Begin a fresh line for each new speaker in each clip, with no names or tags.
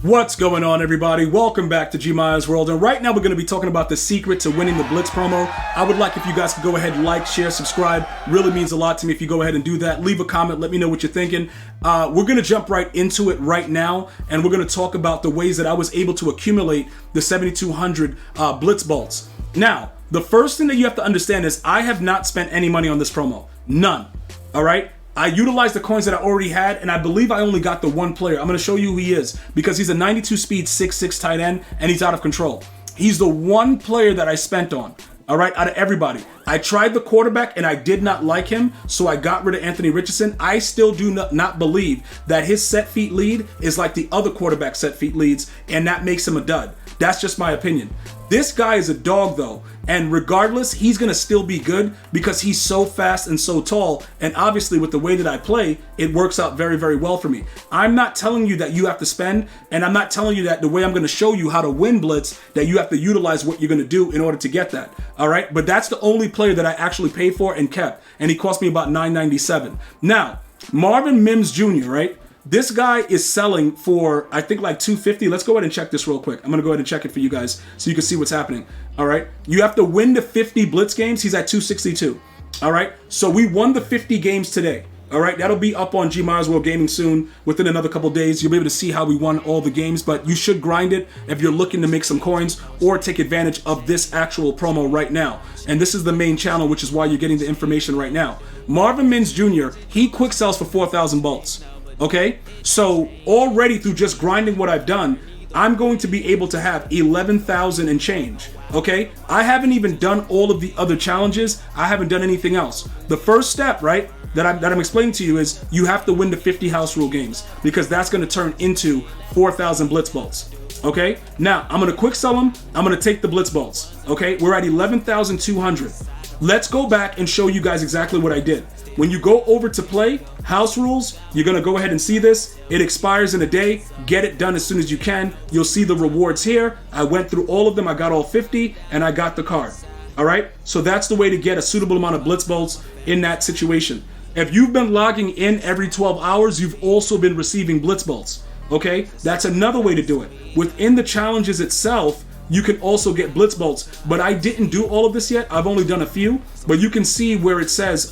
What's going on, everybody? Welcome back to GmiasWorld, and right now we're going to be talking about the secret to winning the Blitz promo. I would like if you guys could go ahead and like, share, subscribe. Really means a lot to me if you go ahead and do that. Leave a comment, let me know what you're thinking. We're going to jump right into it right now, and we're going to talk about the ways that I was able to accumulate the 7,200 Blitz bolts. Now, the first thing that you have to understand is I have not spent any money on this promo. None. All right? I utilized the coins that I already had, and I believe I only got the one player. I'm going to show you who he is because he's a 92 speed 6'6 tight end, and he's out of control. He's the one player that I spent on, all right, out of everybody. I tried the quarterback, and I did not like him, so I got rid of Anthony Richardson. I still do not believe that his set feet lead is like the other quarterback set feet leads, and that makes him a dud. That's just my opinion. This guy is a dog, though, and regardless, he's going to still be good because he's so fast and so tall, and obviously with the way that I play, it works out very, very well for me. I'm not telling you that you have to spend, and I'm not telling you that the way I'm going to show you how to win Blitz, that you have to utilize what you're going to do in order to get that, all right? But that's the only player that I actually paid for and kept, and he cost me about $9.97. Now, Marvin Mims Jr., right? This guy is selling for, I think, like $250. Let's go ahead and check this real quick. I'm going to go ahead and check it for you guys so you can see what's happening. All right. You have to win the 50 Blitz games. He's at 262. All right. So we won the 50 games today. All right. That'll be up on GmiasWorld Gaming soon. Within another couple days, you'll be able to see how we won all the games. But you should grind it if you're looking to make some coins or take advantage of this actual promo right now. And this is the main channel, which is why you're getting the information right now. Marvin Mims Jr., he quick sells for 4,000 bolts. Okay, so already through just grinding what I've done, I'm going to be able to have 11,000 and change. Okay, I haven't even done all of the other challenges. I haven't done anything else. The first step, right, that I'm explaining to you is you have to win the 50 house rule games because that's going to turn into 4,000 Blitz bolts. Okay, now I'm going to quick sell them. I'm going to take the Blitz bolts. Okay, we're at 11,200. Let's go back and show you guys exactly what I did. When you go over to play house rules, you're going to go ahead and see this. It expires in a day. Get it done as soon as you can. You'll see the rewards here. I went through all of them. I got all 50 and I got the card. All right. So that's the way to get a suitable amount of Blitz bolts in that situation. If you've been logging in every 12 hours, you've also been receiving Blitz bolts. Okay. That's another way to do it. Within the challenges itself, you can also get Blitz bolts, but I didn't do all of this yet. I've only done a few, but you can see where it says,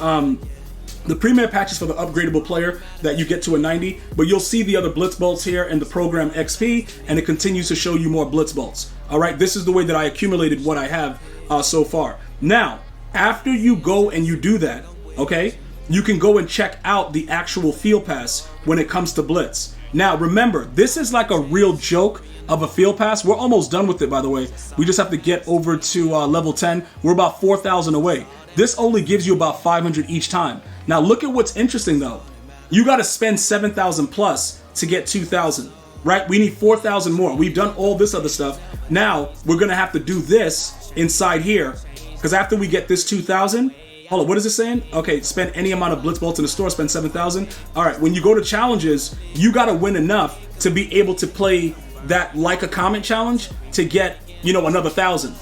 the premier patches for the upgradable player that you get to a 90, but you'll see the other Blitz bolts here in the program XP, and it continues to show you more Blitz bolts. All right, this is the way that I accumulated what I have so far. Now, after you go and you do that, okay, you can go and check out the actual field pass when it comes to Blitz. Now, remember, this is like a real joke of a field pass. We're almost done with it, by the way. We just have to get over to level 10. We're about 4,000 away. This only gives you about 500 each time. Now look at what's interesting though. You got to spend 7,000 plus to get 2,000, right? We need 4,000 more. We've done all this other stuff. Now we're going to have to do this inside here because after we get this 2,000, hold on, what is it saying? Okay, spend any amount of Blitz bolts in the store, spend 7,000. All right, when you go to challenges, you got to win enough to be able to play that like a comment challenge to get, you know, another 1,000.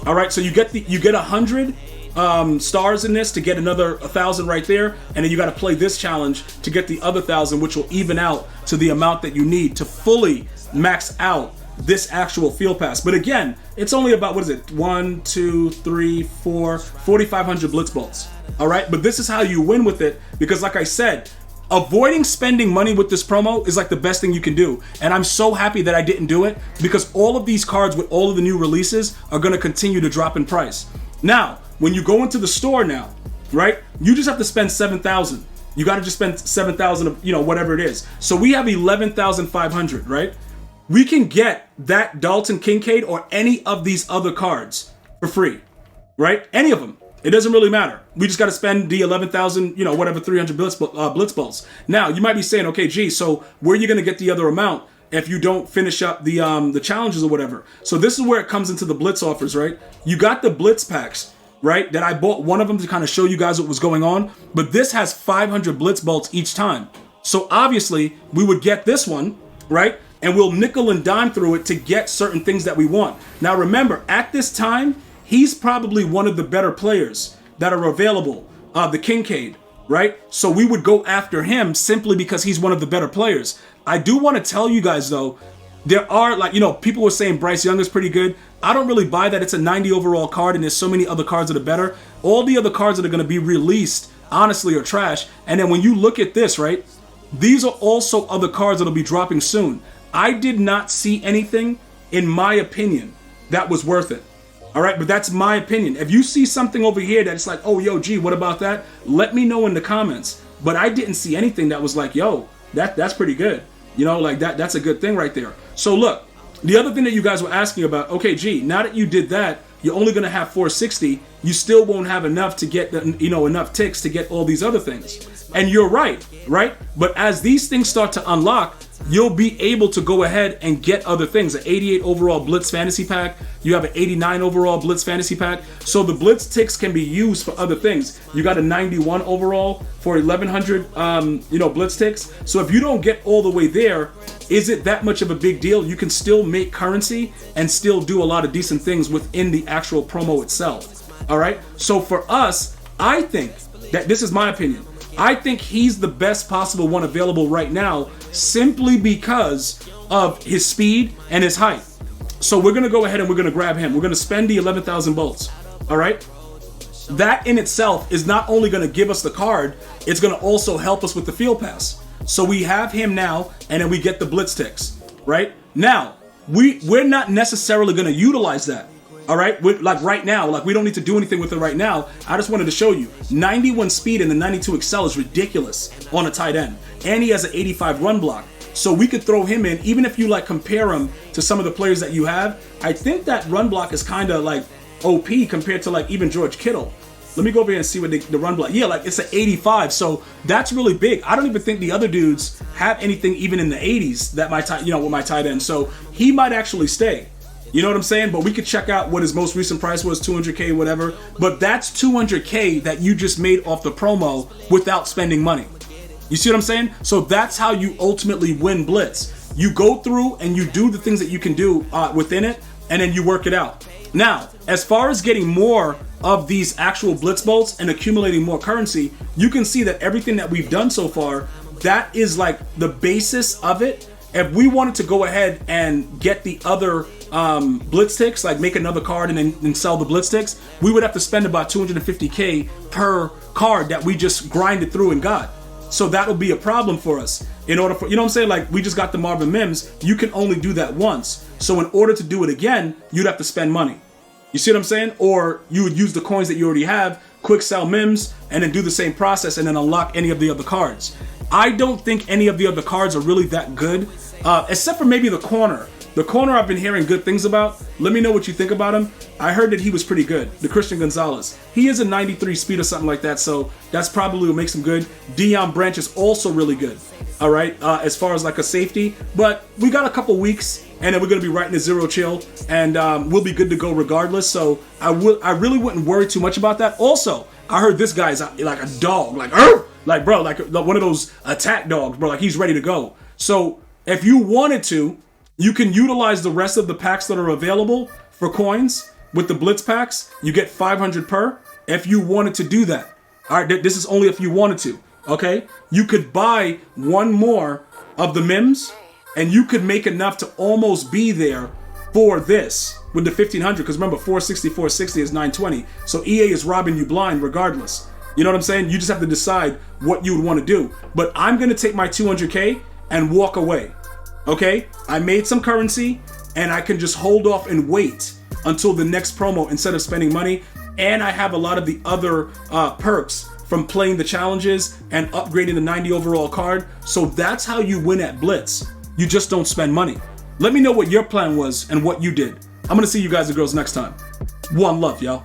All right, so you get 100 stars in this to get another 1,000 right there, and then you got to play this challenge to get the other 1,000, which will even out to the amount that you need to fully max out this actual field pass. But again, it's only about, what is it, 1, 2, 3, 4, 4,500 Blitz bolts. All right, but this is how you win with it because, like I said, avoiding spending money with this promo is like the best thing you can do. And I'm so happy that I didn't do it because all of these cards with all of the new releases are going to continue to drop in price. Now, when you go into the store now, right, you just have to spend 7,000. You got to just spend 7,000, you know, whatever it is. So we have 11,500, right? We can get that Dalton Kincaid or any of these other cards for free, right? Any of them. It doesn't really matter. We just got to spend the 11,000, you know, whatever, 300 Blitz bolts. Now, you might be saying, okay, gee, so where are you going to get the other amount if you don't finish up the challenges or whatever? So this is where it comes into the Blitz offers, right? You got the Blitz packs, right? That I bought one of them to kind of show you guys what was going on. But this has 500 Blitz bolts each time. So obviously, we would get this one, right? And we'll nickel and dime through it to get certain things that we want. Now, remember, at this time, he's probably one of the better players that are available, the Kincaid, right? So we would go after him simply because he's one of the better players. I do want to tell you guys, though, there are, like, you know, people were saying Bryce Young is pretty good. I don't really buy that. It's a 90 overall card, and there's so many other cards that are better. All the other cards that are going to be released, honestly, are trash. And then when you look at this, right, these are also other cards that'll be dropping soon. I did not see anything, in my opinion, that was worth it. All right, but that's my opinion. If you see something over here that's like, oh, yo, gee, what about that? Let me know in the comments. But I didn't see anything that was like, yo, that's pretty good. You know, like that's a good thing right there. So look, the other thing that you guys were asking about, okay, gee, now that you did that, you're only going to have 460. You still won't have enough to get, enough ticks to get all these other things. And you're right? But as these things start to unlock, you'll be able to go ahead and get other things. An 88 overall Blitz fantasy pack. You have an 89 overall Blitz fantasy pack. So the Blitz ticks can be used for other things. You got a 91 overall for 1100, Blitz ticks. So if you don't get all the way there, is it that much of a big deal? You can still make currency and still do a lot of decent things within the actual promo itself. All right. So for us, I think that this is my opinion. I think he's the best possible one available right now, simply because of his speed and his height. So we're going to go ahead and we're going to grab him. We're going to spend the 11,000 bolts. All right. That in itself is not only going to give us the card, it's going to also help us with the field pass. So we have him now, and then we get the Blitz ticks. Right now, we're not necessarily going to utilize that. All right, like right now, like we don't need to do anything with it right now. I just wanted to show you 91 speed and the 92 excel is ridiculous on a tight end, and he has an 85 run block. So we could throw him in, even if you like compare him to some of the players that you have. I think that run block is kind of like OP compared to like even George Kittle. Let me go over here and see what the run block. Yeah, like it's an 85, so that's really big. I don't even think the other dudes have anything even in the 80s that with my tight end. So he might actually stay. You know what I'm saying? But we could check out what his most recent price was, 200K, whatever. But that's 200K that you just made off the promo without spending money. You see what I'm saying? So that's how you ultimately win Blitz. You go through and you do the things that you can do within it, and then you work it out. Now, as far as getting more of these actual Blitz bolts and accumulating more currency, you can see that everything that we've done so far, that is like the basis of it. If we wanted to go ahead and get the other Blitz ticks, like make another card and then sell the Blitz ticks, we would have to spend about 250K per card that we just grinded through and got. So that'll be a problem for us. In order for, you know what I'm saying? Like we just got the Marvin Mims, you can only do that once. So in order to do it again, you'd have to spend money. You see what I'm saying? Or you would use the coins that you already have, quick sell Mims, and then do the same process and then unlock any of the other cards. I don't think any of the other cards are really that good, except for maybe the corner. The corner I've been hearing good things about. Let me know what you think about him. I heard that he was pretty good. The Christian Gonzalez. He is a 93 speed or something like that, so that's probably what makes him good. Deion Branch is also really good, all right, as far as like a safety. But we got a couple weeks, and then we're going to be right in the zero chill, and we'll be good to go regardless. So I really wouldn't worry too much about that. Also, I heard this guy's like a dog, like bro, like one of those attack dogs, bro. Like he's ready to go. So if you wanted to, you can utilize the rest of the packs that are available for coins with the Blitz packs. You get 500 per if you wanted to do that. All right, this is only if you wanted to, okay? You could buy one more of the Mims, and you could make enough to almost be there for this with the 1500, because remember, 460 is 920. So EA is robbing you blind regardless. You know what I'm saying? You just have to decide what you would want to do. But I'm going to take my 200K and walk away. Okay, I made some currency and I can just hold off and wait until the next promo instead of spending money. And I have a lot of the other perks from playing the challenges and upgrading the 90 overall card. So that's how you win at Blitz. You just don't spend money. Let me know what your plan was and what you did. I'm going to see you guys and girls next time. One love, y'all.